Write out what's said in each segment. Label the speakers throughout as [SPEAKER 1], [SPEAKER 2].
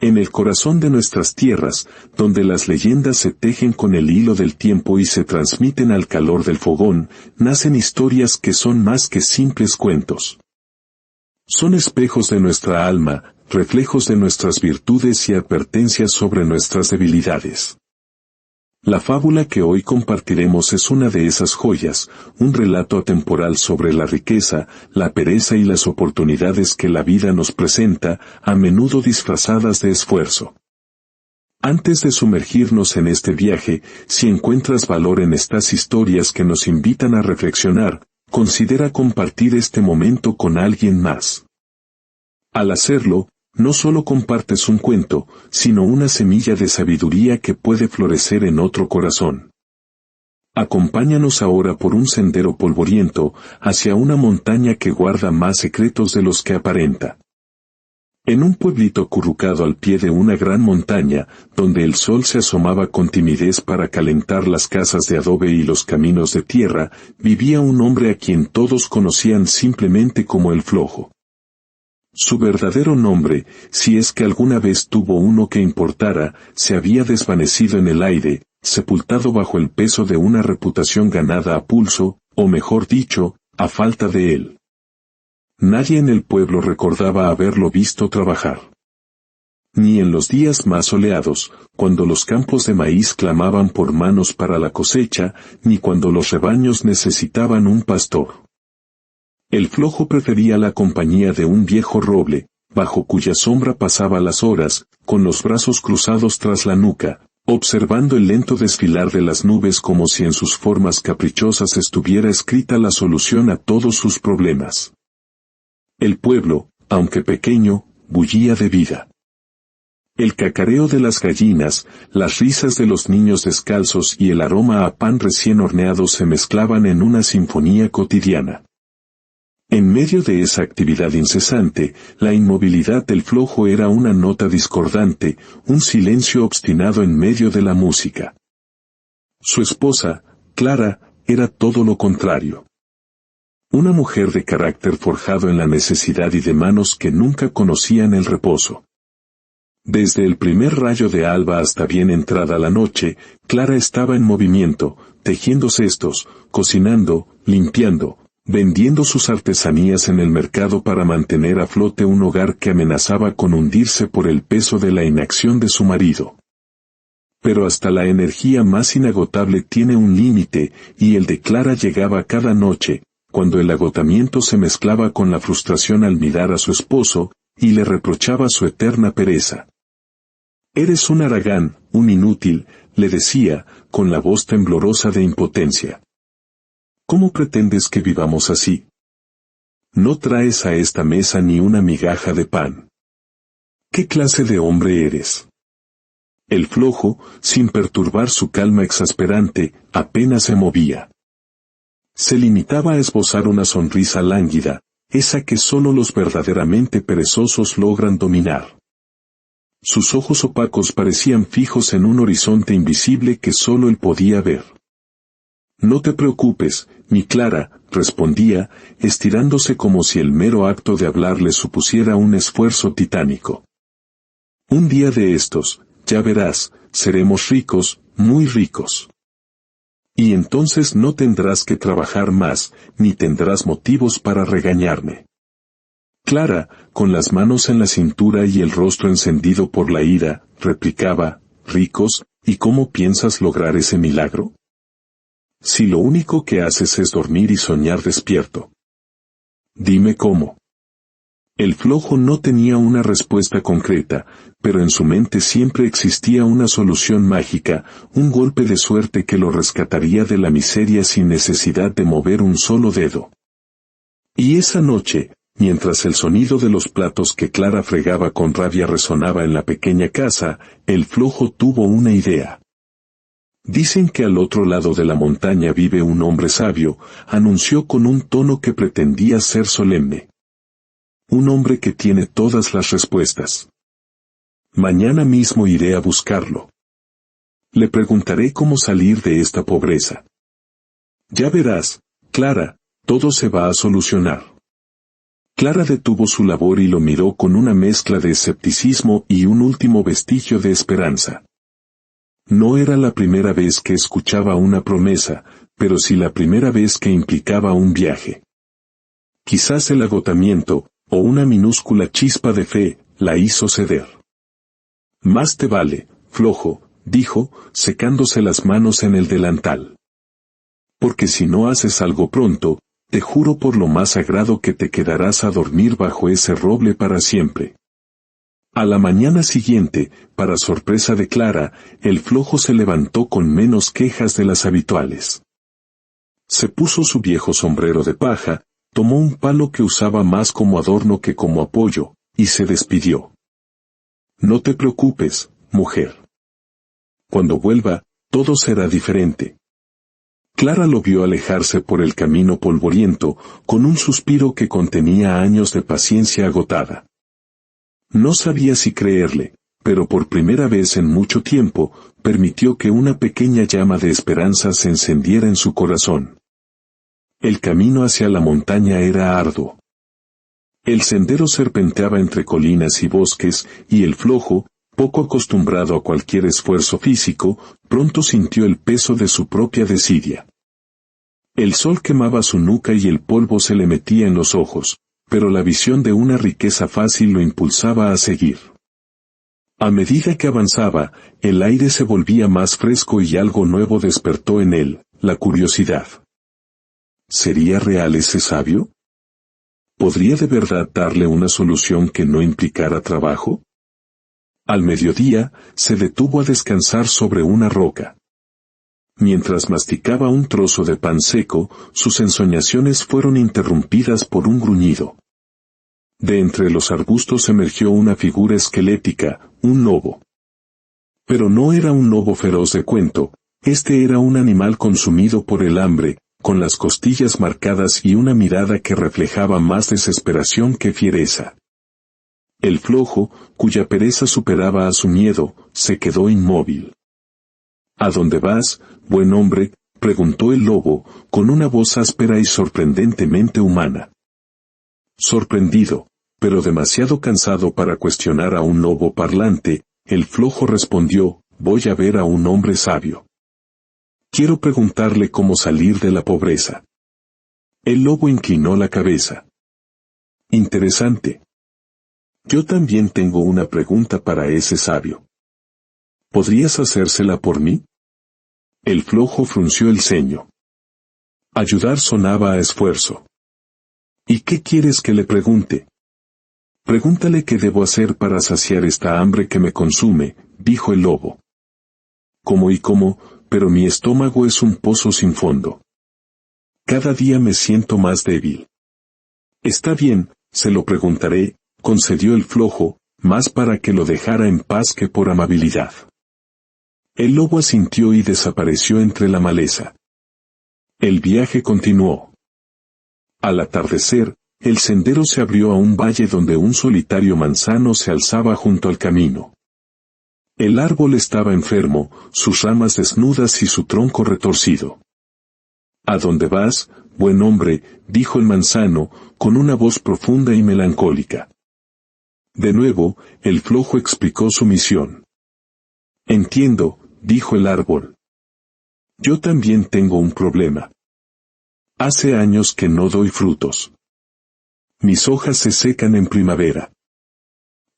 [SPEAKER 1] En el corazón de nuestras tierras, donde las leyendas se tejen con el hilo del tiempo y se transmiten al calor del fogón, nacen historias que son más que simples cuentos. Son espejos de nuestra alma, reflejos de nuestras virtudes y advertencias sobre nuestras debilidades. La fábula que hoy compartiremos es una de esas joyas, un relato atemporal sobre la riqueza, la pereza y las oportunidades que la vida nos presenta, a menudo disfrazadas de esfuerzo. Antes de sumergirnos en este viaje, si encuentras valor en estas historias que nos invitan a reflexionar, considera compartir este momento con alguien más. Al hacerlo, no solo compartes un cuento, sino una semilla de sabiduría que puede florecer en otro corazón. Acompáñanos ahora por un sendero polvoriento, hacia una montaña que guarda más secretos de los que aparenta. En un pueblito acurrucado al pie de una gran montaña, donde el sol se asomaba con timidez para calentar las casas de adobe y los caminos de tierra, vivía un hombre a quien todos conocían simplemente como el Flojo. Su verdadero nombre, si es que alguna vez tuvo uno que importara, se había desvanecido en el aire, sepultado bajo el peso de una reputación ganada a pulso, o mejor dicho, a falta de él. Nadie en el pueblo recordaba haberlo visto trabajar. Ni en los días más soleados, cuando los campos de maíz clamaban por manos para la cosecha, ni cuando los rebaños necesitaban un pastor. El Flojo prefería la compañía de un viejo roble, bajo cuya sombra pasaba las horas, con los brazos cruzados tras la nuca, observando el lento desfilar de las nubes como si en sus formas caprichosas estuviera escrita la solución a todos sus problemas. El pueblo, aunque pequeño, bullía de vida. El cacareo de las gallinas, las risas de los niños descalzos y el aroma a pan recién horneado se mezclaban en una sinfonía cotidiana. En medio de esa actividad incesante, la inmovilidad del Flojo era una nota discordante, un silencio obstinado en medio de la música. Su esposa, Clara, era todo lo contrario. Una mujer de carácter forjado en la necesidad y de manos que nunca conocían el reposo. Desde el primer rayo de alba hasta bien entrada la noche, Clara estaba en movimiento, tejiendo cestos, cocinando, limpiando, vendiendo sus artesanías en el mercado para mantener a flote un hogar que amenazaba con hundirse por el peso de la inacción de su marido. Pero hasta la energía más inagotable tiene un límite, y el de Clara llegaba cada noche, cuando el agotamiento se mezclaba con la frustración al mirar a su esposo, y le reprochaba su eterna pereza. «Eres un haragán, un inútil», le decía, con la voz temblorosa de impotencia. «¿Cómo pretendes que vivamos así? No traes a esta mesa ni una migaja de pan. ¿Qué clase de hombre eres?» El Flojo, sin perturbar su calma exasperante, apenas se movía. Se limitaba a esbozar una sonrisa lánguida, esa que solo los verdaderamente perezosos logran dominar. Sus ojos opacos parecían fijos en un horizonte invisible que solo él podía ver. «No te preocupes, mi Clara», respondía, estirándose como si el mero acto de hablar le supusiera un esfuerzo titánico. «Un día de estos, ya verás, seremos ricos, muy ricos. Y entonces no tendrás que trabajar más, ni tendrás motivos para regañarme». Clara, con las manos en la cintura y el rostro encendido por la ira, replicaba: «¿Ricos? ¿Y cómo piensas lograr ese milagro? Si lo único que haces es dormir y soñar despierto. Dime cómo». El Flojo no tenía una respuesta concreta, pero en su mente siempre existía una solución mágica, un golpe de suerte que lo rescataría de la miseria sin necesidad de mover un solo dedo. Y esa noche, mientras el sonido de los platos que Clara fregaba con rabia resonaba en la pequeña casa, el Flojo tuvo una idea. «Dicen que al otro lado de la montaña vive un hombre sabio», anunció con un tono que pretendía ser solemne. «Un hombre que tiene todas las respuestas. Mañana mismo iré a buscarlo. Le preguntaré cómo salir de esta pobreza. Ya verás, Clara, todo se va a solucionar». Clara detuvo su labor y lo miró con una mezcla de escepticismo y un último vestigio de esperanza. No era la primera vez que escuchaba una promesa, pero sí la primera vez que implicaba un viaje. Quizás el agotamiento, o una minúscula chispa de fe, la hizo ceder. Más te vale, flojo, dijo, secándose las manos en el delantal. Porque si no haces algo pronto, te juro por lo más sagrado que te quedarás a dormir bajo ese roble para siempre. A la mañana siguiente, para sorpresa de Clara, el flojo se levantó con menos quejas de las habituales. Se puso su viejo sombrero de paja, tomó un palo que usaba más como adorno que como apoyo, y se despidió. No te preocupes, mujer. Cuando vuelva, todo será diferente. Clara lo vio alejarse por el camino polvoriento, con un suspiro que contenía años de paciencia agotada. No sabía si creerle, pero por primera vez en mucho tiempo, permitió que una pequeña llama de esperanza se encendiera en su corazón. El camino hacia la montaña era arduo. El sendero serpenteaba entre colinas y bosques, y el flojo, poco acostumbrado a cualquier esfuerzo físico, pronto sintió el peso de su propia desidia. El sol quemaba su nuca y el polvo se le metía en los ojos, pero la visión de una riqueza fácil lo impulsaba a seguir. A medida que avanzaba, el aire se volvía más fresco y algo nuevo despertó en él, la curiosidad. ¿Sería real ese sabio? ¿Podría de verdad darle una solución que no implicara trabajo? Al mediodía, se detuvo a descansar sobre una roca. Mientras masticaba un trozo de pan seco, sus ensoñaciones fueron interrumpidas por un gruñido. De entre los arbustos emergió una figura esquelética, un lobo. Pero no era un lobo feroz de cuento, este era un animal consumido por el hambre, con las costillas marcadas y una mirada que reflejaba más desesperación que fiereza. El flojo, cuya pereza superaba a su miedo, se quedó inmóvil. ¿A dónde vas, buen hombre?, preguntó el lobo, con una voz áspera y sorprendentemente humana. Sorprendido, pero demasiado cansado para cuestionar a un lobo parlante, el flojo respondió, voy a ver a un hombre sabio. Quiero preguntarle cómo salir de la pobreza. El lobo inclinó la cabeza. Interesante. Yo también tengo una pregunta para ese sabio. ¿Podrías hacérsela por mí? El flojo frunció el ceño. Ayudar sonaba a esfuerzo. ¿Y qué quieres que le pregunte? Pregúntale qué debo hacer para saciar esta hambre que me consume, dijo el lobo. ¿Cómo y cómo? Pero mi estómago es un pozo sin fondo. Cada día me siento más débil. Está bien, se lo preguntaré, concedió el flojo, más para que lo dejara en paz que por amabilidad. El lobo asintió y desapareció entre la maleza. El viaje continuó. Al atardecer, el sendero se abrió a un valle donde un solitario manzano se alzaba junto al camino. El árbol estaba enfermo, sus ramas desnudas y su tronco retorcido. ¿A dónde vas, buen hombre?, dijo el manzano, con una voz profunda y melancólica. De nuevo, el flojo explicó su misión. Entiendo, dijo el árbol. Yo también tengo un problema. Hace años que no doy frutos. Mis hojas se secan en primavera.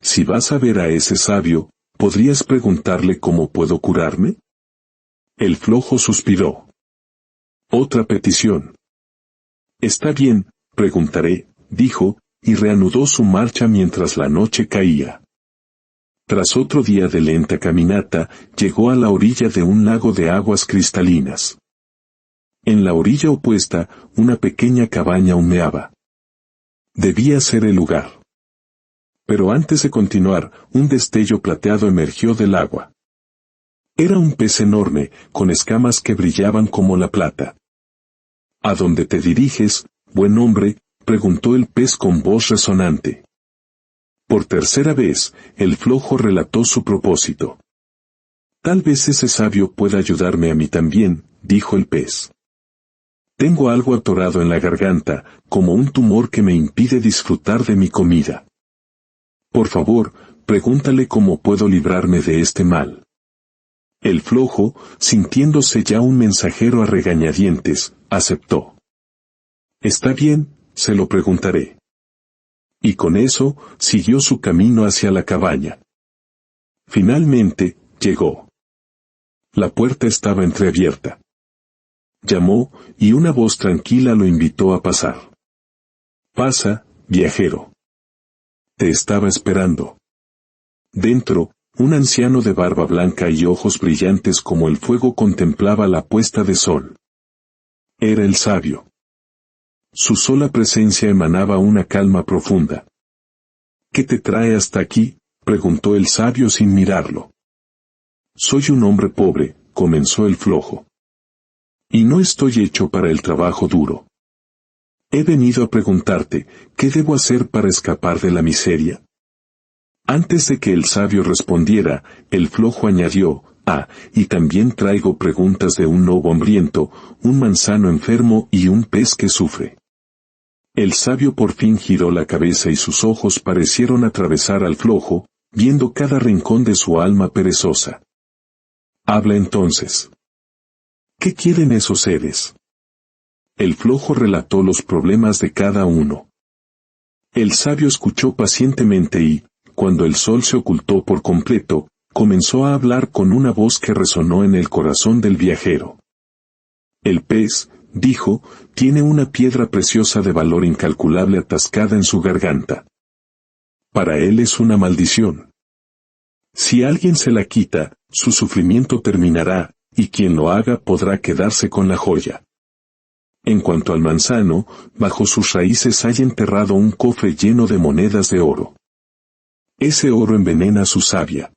[SPEAKER 1] Si vas a ver a ese sabio, ¿podrías preguntarle cómo puedo curarme? El flojo suspiró. Otra petición. Está bien, preguntaré, dijo, y reanudó su marcha mientras la noche caía. Tras otro día de lenta caminata, llegó a la orilla de un lago de aguas cristalinas. En la orilla opuesta, una pequeña cabaña humeaba. Debía ser el lugar. Pero antes de continuar, un destello plateado emergió del agua. Era un pez enorme, con escamas que brillaban como la plata. ¿A dónde te diriges, buen hombre?, preguntó el pez con voz resonante. Por tercera vez, el flojo relató su propósito. Tal vez ese sabio pueda ayudarme a mí también, dijo el pez. Tengo algo atorado en la garganta, como un tumor que me impide disfrutar de mi comida. Por favor, pregúntale cómo puedo librarme de este mal. El flojo, sintiéndose ya un mensajero a regañadientes, aceptó. Está bien, se lo preguntaré. Y con eso, siguió su camino hacia la cabaña. Finalmente, llegó. La puerta estaba entreabierta. Llamó, y una voz tranquila lo invitó a pasar. Pasa, viajero. Te estaba esperando. Dentro, un anciano de barba blanca y ojos brillantes como el fuego contemplaba la puesta de sol. Era el sabio. Su sola presencia emanaba una calma profunda. ¿Qué te trae hasta aquí?, preguntó el sabio sin mirarlo. Soy un hombre pobre, comenzó el flojo. Y no estoy hecho para el trabajo duro. He venido a preguntarte, ¿qué debo hacer para escapar de la miseria? Antes de que el sabio respondiera, el flojo añadió, y también traigo preguntas de un lobo hambriento, un manzano enfermo y un pez que sufre. El sabio por fin giró la cabeza y sus ojos parecieron atravesar al flojo, viendo cada rincón de su alma perezosa. Habla entonces. ¿Qué quieren esos seres? El flojo relató los problemas de cada uno. El sabio escuchó pacientemente y, cuando el sol se ocultó por completo, comenzó a hablar con una voz que resonó en el corazón del viajero. El pez, dijo, tiene una piedra preciosa de valor incalculable atascada en su garganta. Para él es una maldición. Si alguien se la quita, su sufrimiento terminará, y quien lo haga podrá quedarse con la joya. En cuanto al manzano, bajo sus raíces hay enterrado un cofre lleno de monedas de oro. Ese oro envenena su savia.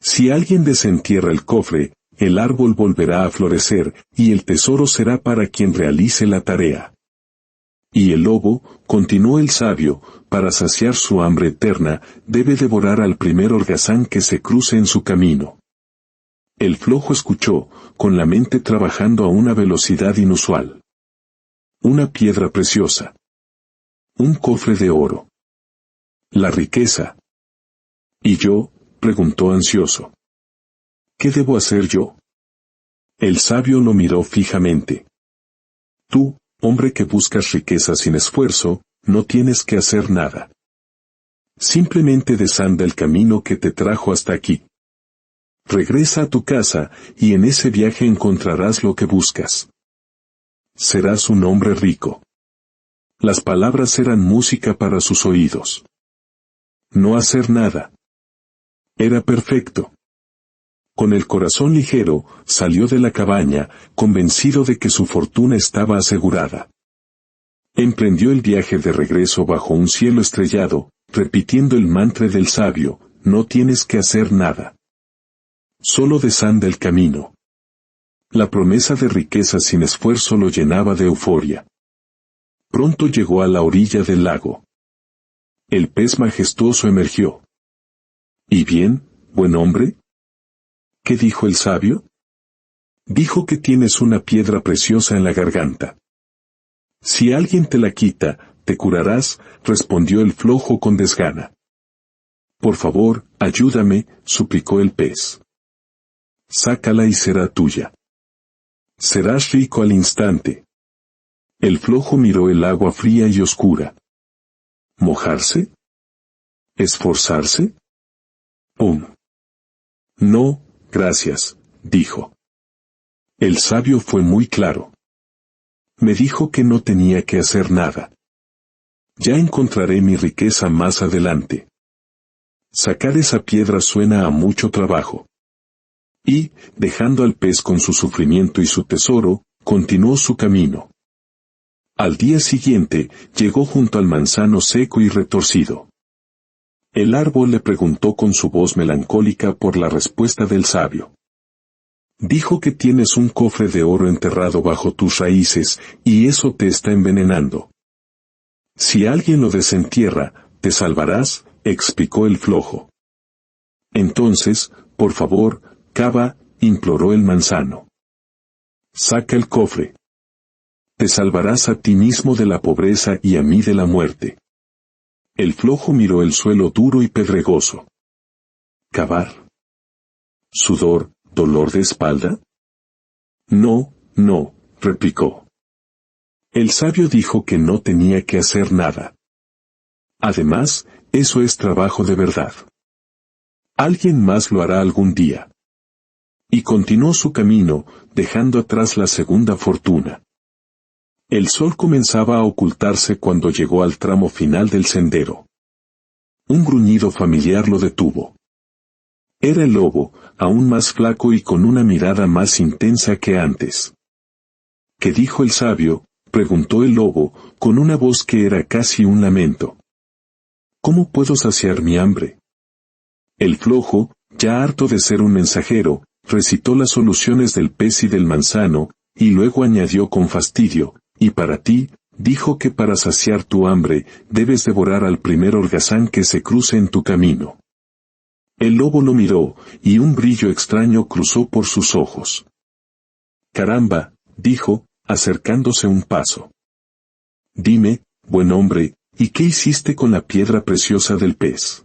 [SPEAKER 1] Si alguien desentierra el cofre, el árbol volverá a florecer, y el tesoro será para quien realice la tarea. Y el lobo, continuó el sabio, para saciar su hambre eterna, debe devorar al primer holgazán que se cruce en su camino. El flojo escuchó, con la mente trabajando a una velocidad inusual. Una piedra preciosa. Un cofre de oro. La riqueza. ¿Y yo?, preguntó ansioso. ¿Qué debo hacer yo? El sabio lo miró fijamente. Tú, hombre que buscas riqueza sin esfuerzo, no tienes que hacer nada. Simplemente desanda el camino que te trajo hasta aquí. Regresa a tu casa, y en ese viaje encontrarás lo que buscas. Serás un hombre rico. Las palabras eran música para sus oídos. No hacer nada. Era perfecto. Con el corazón ligero, salió de la cabaña, convencido de que su fortuna estaba asegurada. Emprendió el viaje de regreso bajo un cielo estrellado, repitiendo el mantra del sabio, no tienes que hacer nada. Solo desanda el camino. La promesa de riqueza sin esfuerzo lo llenaba de euforia. Pronto llegó a la orilla del lago. El pez majestuoso emergió. ¿Y bien, buen hombre? ¿Qué dijo el sabio? Dijo que tienes una piedra preciosa en la garganta. Si alguien te la quita, te curarás, respondió el flojo con desgana. Por favor, ayúdame, suplicó el pez. Sácala y será tuya. Serás rico al instante. El flojo miró el agua fría y oscura. ¿Mojarse? ¿Esforzarse? No, gracias, dijo. El sabio fue muy claro. Me dijo que no tenía que hacer nada. Ya encontraré mi riqueza más adelante. Sacar esa piedra suena a mucho trabajo. Y, dejando al pez con su sufrimiento y su tesoro, continuó su camino. Al día siguiente, llegó junto al manzano seco y retorcido. El árbol le preguntó con su voz melancólica por la respuesta del sabio. Dijo que tienes un cofre de oro enterrado bajo tus raíces, y eso te está envenenando. Si alguien lo desentierra, te salvarás, explicó el flojo. Entonces, por favor, cava, imploró el manzano. Saca el cofre. Te salvarás a ti mismo de la pobreza y a mí de la muerte. El flojo miró el suelo duro y pedregoso. ¿Cavar? ¿Sudor, dolor de espalda? No, no, replicó. El sabio dijo que no tenía que hacer nada. Además, eso es trabajo de verdad. Alguien más lo hará algún día. Y continuó su camino, dejando atrás la segunda fortuna. El sol comenzaba a ocultarse cuando llegó al tramo final del sendero. Un gruñido familiar lo detuvo. Era el lobo, aún más flaco y con una mirada más intensa que antes. ¿Qué dijo el sabio?, preguntó el lobo, con una voz que era casi un lamento. ¿Cómo puedo saciar mi hambre? El flojo, ya harto de ser un mensajero, recitó las soluciones del pez y del manzano, y luego añadió con fastidio, y para ti, dijo que para saciar tu hambre, debes devorar al primer holgazán que se cruce en tu camino. El lobo lo miró, y un brillo extraño cruzó por sus ojos. Caramba, dijo, acercándose un paso. Dime, buen hombre, ¿y qué hiciste con la piedra preciosa del pez?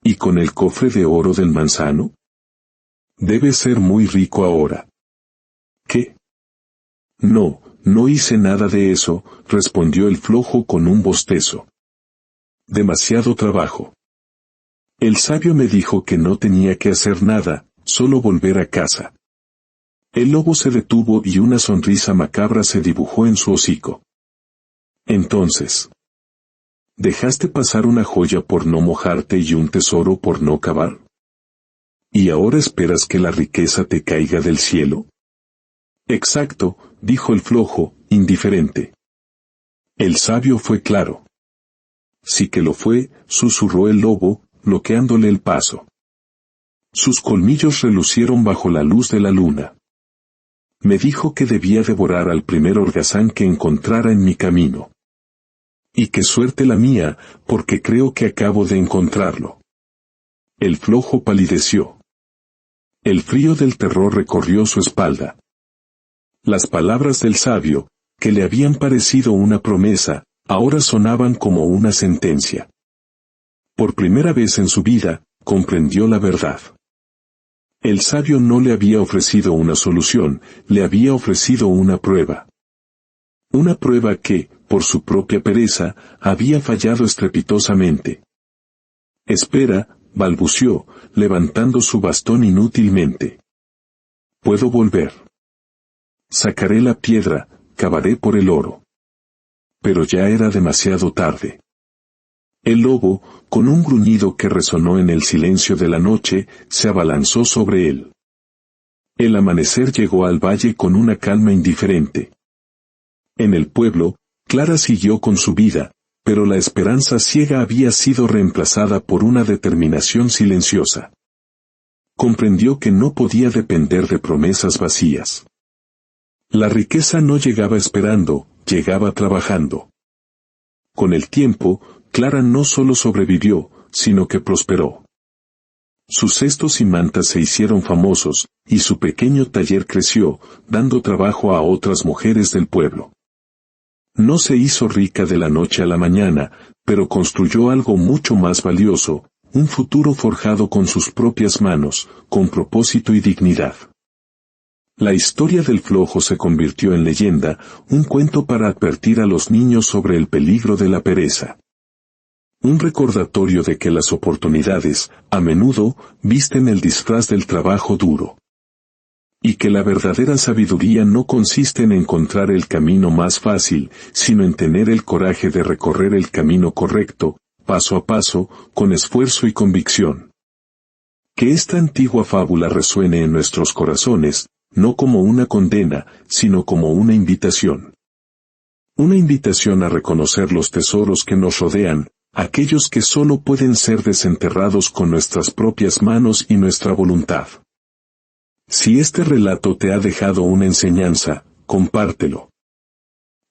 [SPEAKER 1] ¿Y con el cofre de oro del manzano? Debes ser muy rico ahora. ¿Qué? No, no hice nada de eso, respondió el flojo con un bostezo. Demasiado trabajo. El sabio me dijo que no tenía que hacer nada, solo volver a casa. El lobo se detuvo y una sonrisa macabra se dibujó en su hocico. Entonces, ¿dejaste pasar una joya por no mojarte y un tesoro por no cavar? ¿Y ahora esperas que la riqueza te caiga del cielo? Exacto, dijo el flojo, indiferente. El sabio fue claro. Sí que lo fue, susurró el lobo, bloqueándole el paso. Sus colmillos relucieron bajo la luz de la luna. Me dijo que debía devorar al primer holgazán que encontrara en mi camino. Y qué suerte la mía, porque creo que acabo de encontrarlo. El flojo palideció. El frío del terror recorrió su espalda. Las palabras del sabio, que le habían parecido una promesa, ahora sonaban como una sentencia. Por primera vez en su vida, comprendió la verdad. El sabio no le había ofrecido una solución, le había ofrecido una prueba. Una prueba que, por su propia pereza, había fallado estrepitosamente. Espera, balbuceó, levantando su bastón inútilmente. Puedo volver. Sacaré la piedra, cavaré por el oro. Pero ya era demasiado tarde. El lobo, con un gruñido que resonó en el silencio de la noche, se abalanzó sobre él. El amanecer llegó al valle con una calma indiferente. En el pueblo, Clara siguió con su vida, pero la esperanza ciega había sido reemplazada por una determinación silenciosa. Comprendió que no podía depender de promesas vacías. La riqueza no llegaba esperando, llegaba trabajando. Con el tiempo, Clara no solo sobrevivió, sino que prosperó. Sus cestos y mantas se hicieron famosos, y su pequeño taller creció, dando trabajo a otras mujeres del pueblo. No se hizo rica de la noche a la mañana, pero construyó algo mucho más valioso, un futuro forjado con sus propias manos, con propósito y dignidad. La historia del flojo se convirtió en leyenda, un cuento para advertir a los niños sobre el peligro de la pereza. Un recordatorio de que las oportunidades, a menudo, visten el disfraz del trabajo duro. Y que la verdadera sabiduría no consiste en encontrar el camino más fácil, sino en tener el coraje de recorrer el camino correcto, paso a paso, con esfuerzo y convicción. Que esta antigua fábula resuene en nuestros corazones, no como una condena, sino como una invitación. Una invitación a reconocer los tesoros que nos rodean, aquellos que solo pueden ser desenterrados con nuestras propias manos y nuestra voluntad. Si este relato te ha dejado una enseñanza, compártelo.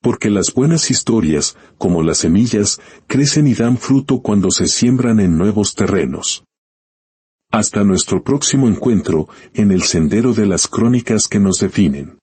[SPEAKER 1] Porque las buenas historias, como las semillas, crecen y dan fruto cuando se siembran en nuevos terrenos. Hasta nuestro próximo encuentro, en el sendero de las crónicas que nos definen.